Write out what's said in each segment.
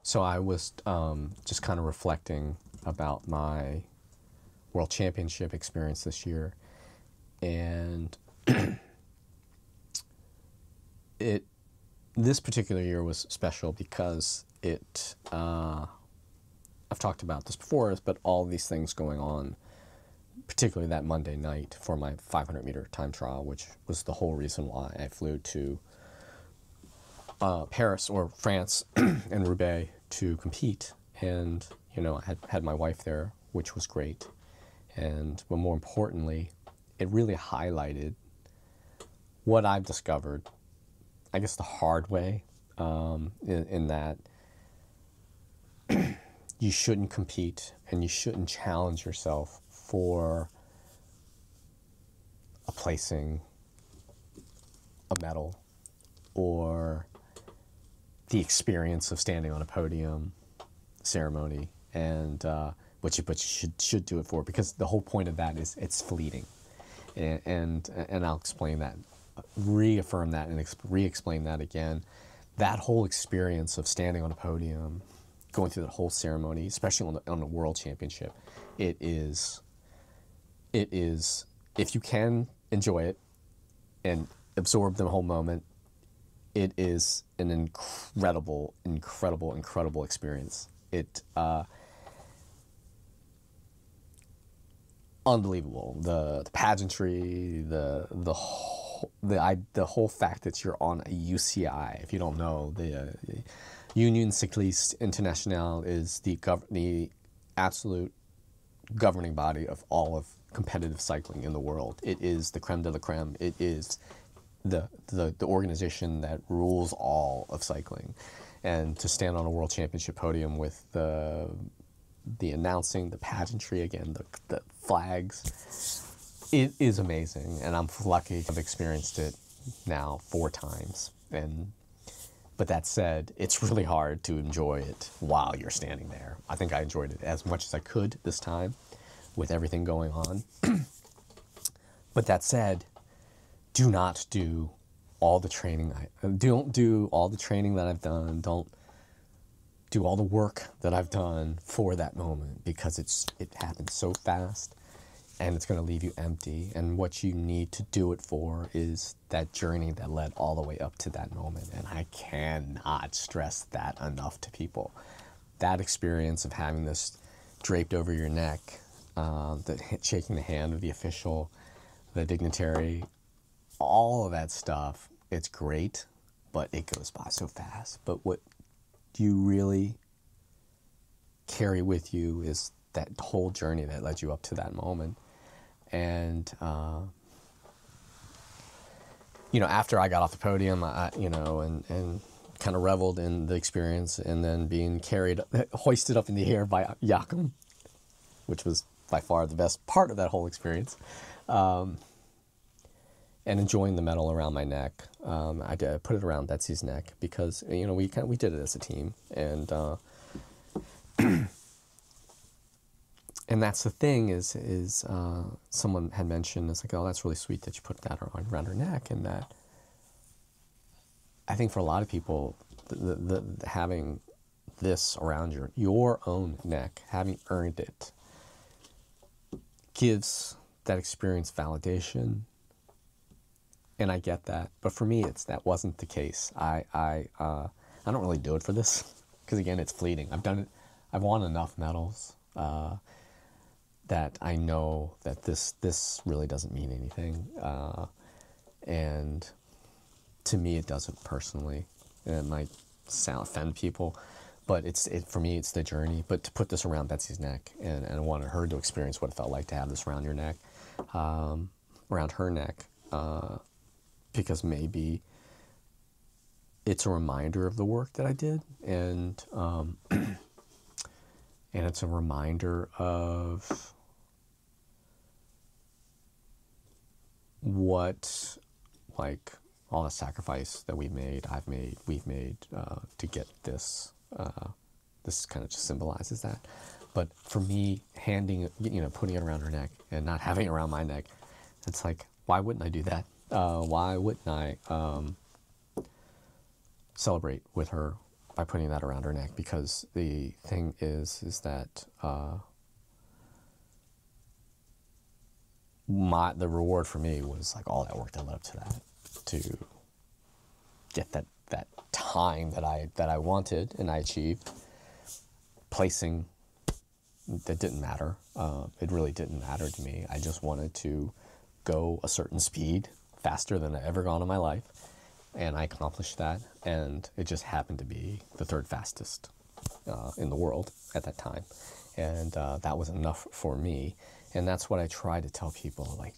So I was just kind of reflecting about my World Championship experience this year, and this particular year was special because I've talked about this before, but all these things going on, particularly that Monday night for my 500-meter time trial, which was the whole reason why I flew to Paris or France and Roubaix to compete. And, I had my wife there, which was great. But more importantly, it really highlighted what I've discovered, I guess the hard way, in that you shouldn't compete and you shouldn't challenge yourself for a placing, a medal, or the experience of standing on a podium ceremony, and but you should do it for, because the whole point of that is it's fleeting, and I'll explain that, reaffirm that, and re-explain that again. That whole experience of standing on a podium, going through the whole ceremony, especially on the World Championship, it is, if you can enjoy it and absorb the whole moment, it is an incredible experience. Unbelievable. The pageantry, the whole fact that you're on a UCI. If you don't know, the Union Cycliste Internationale is the absolute governing body of all of competitive cycling in the world. It is the creme de la creme. It is the organization that rules all of cycling. And to stand on a World Championship podium with the announcing, the pageantry, again, the flags, it is amazing. And I'm lucky to have experienced it now 4 times. But that said, it's really hard to enjoy it while you're standing there. I think I enjoyed it as much as I could this time with everything going on. But that said, do not do all the training. Don't do all the training that I've done. Don't do all the work that I've done for that moment, because it happens so fast and it's going to leave you empty. And what you need to do it for is that journey that led all the way up to that moment. And I cannot stress that enough to people. That experience of having this draped over your neck, shaking the hand of the official, the dignitary, all of that stuff, it's great, but it goes by so fast. But what you really carry with you is that whole journey that led you up to that moment. And after I got off the podium, and kind of reveled in the experience, and then being hoisted up in the air by Joachim, which was by far the best part of that whole experience, and enjoying the medal around my neck. I put it around Betsy's neck because we did it as a team, and and that's the thing is someone had mentioned, it's like, oh, that's really sweet that you put that around her neck. And that, I think for a lot of people, the having this around your own neck, having earned it, gives that experience validation. And I get that, but for me, that wasn't the case. I don't really do it for this, because again, it's fleeting. I've done it. I've won enough medals that I know that this really doesn't mean anything, and to me, it doesn't personally. And it might offend people, but for me, it's the journey. But to put this around Betsy's neck, and I wanted her to experience what it felt like to have this around your neck, around her neck. Because maybe it's a reminder of the work that I did, and it's a reminder of what, like, all the sacrifice that we've made to get this. This kind of just symbolizes that. But for me, putting it around her neck and not having it around my neck, it's like, why wouldn't I do that? Why wouldn't I celebrate with her by putting that around her neck, because the thing is that the reward for me was like all that work that led up to that, to get that time that I wanted and I achieved. Placing, that didn't matter. It really didn't matter to me. I just wanted to go a certain speed faster than I've ever gone in my life, and I accomplished that, and it just happened to be the third fastest in the world at that time, and that was enough for me. And that's what I try to tell people. Like,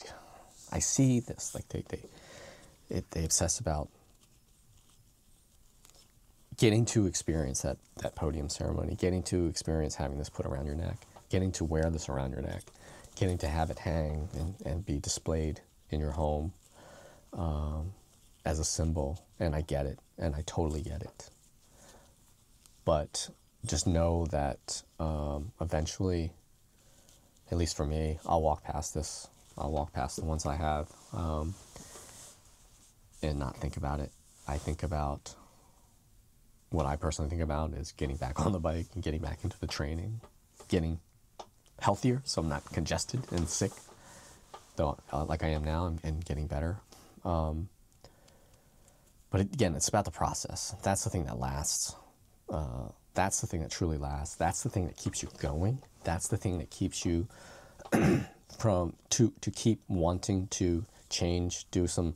I see this, like they obsess about getting to experience that podium ceremony, getting to experience having this put around your neck, getting to wear this around your neck, getting to have it hang and be displayed in your home as a symbol. And I get it, and I totally get it. But just know that eventually, at least for me, I'll walk past this. I'll walk past the ones I have and not think about it. I think about, what I personally think about is getting back on the bike and getting back into the training, getting healthier so I'm not congested and sick, though, like I am now, and getting better. But again, it's about the process. That's the thing that lasts. That's the thing that truly lasts. That's the thing that keeps you going. That's the thing that keeps you to keep wanting to change, do some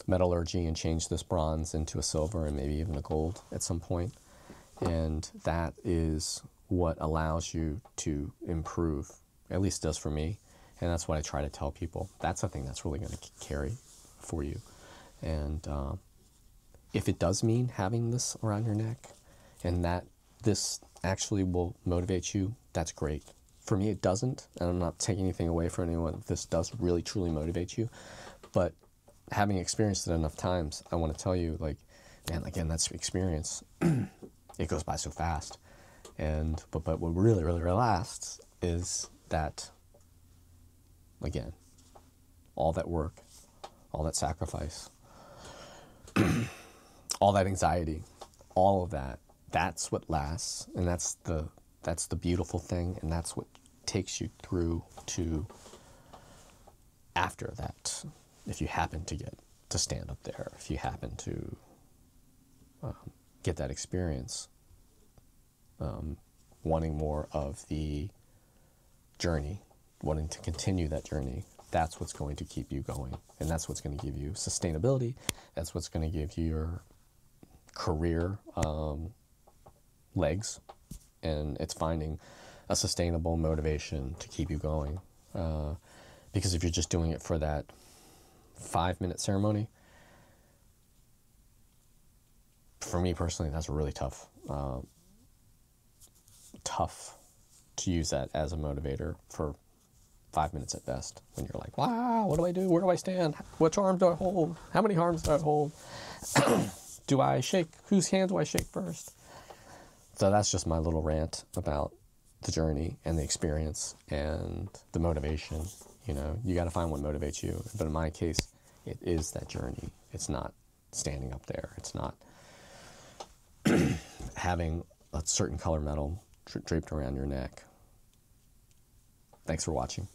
metallurgy and change this bronze into a silver and maybe even a gold at some point. And that is what allows you to improve, at least does for me. And that's what I try to tell people. That's the thing that's really going to carry for you. And if it does mean having this around your neck, and that this actually will motivate you, that's great. For me, it doesn't, and I'm not taking anything away from anyone if this does really truly motivate you. But having experienced it enough times, I want to tell you, like, man, again, that's experience. It goes by so fast. And but what really lasts is that, again, all that work, all that sacrifice, all that anxiety, all of that, that's what lasts. And that's the beautiful thing, and that's what takes you through to after that. If you happen to get to stand up there, if you happen to get that experience, wanting more of the journey, wanting to continue that journey, that's what's going to keep you going. And that's what's going to give you sustainability. That's what's going to give you your career legs. And it's finding a sustainable motivation to keep you going. Because if you're just doing it for that 5-minute ceremony, for me personally, that's really tough. Tough to use that as a motivator for 5 minutes at best. When you're like, wow, what do I do? Where do I stand? Which arm do I hold? How many arms do I hold? Do I shake? Whose hand do I shake first? So that's just my little rant about the journey and the experience and the motivation. You know, you got to find what motivates you. But in my case, it is that journey. It's not standing up there. It's not having a certain color medal draped around your neck. Thanks for watching.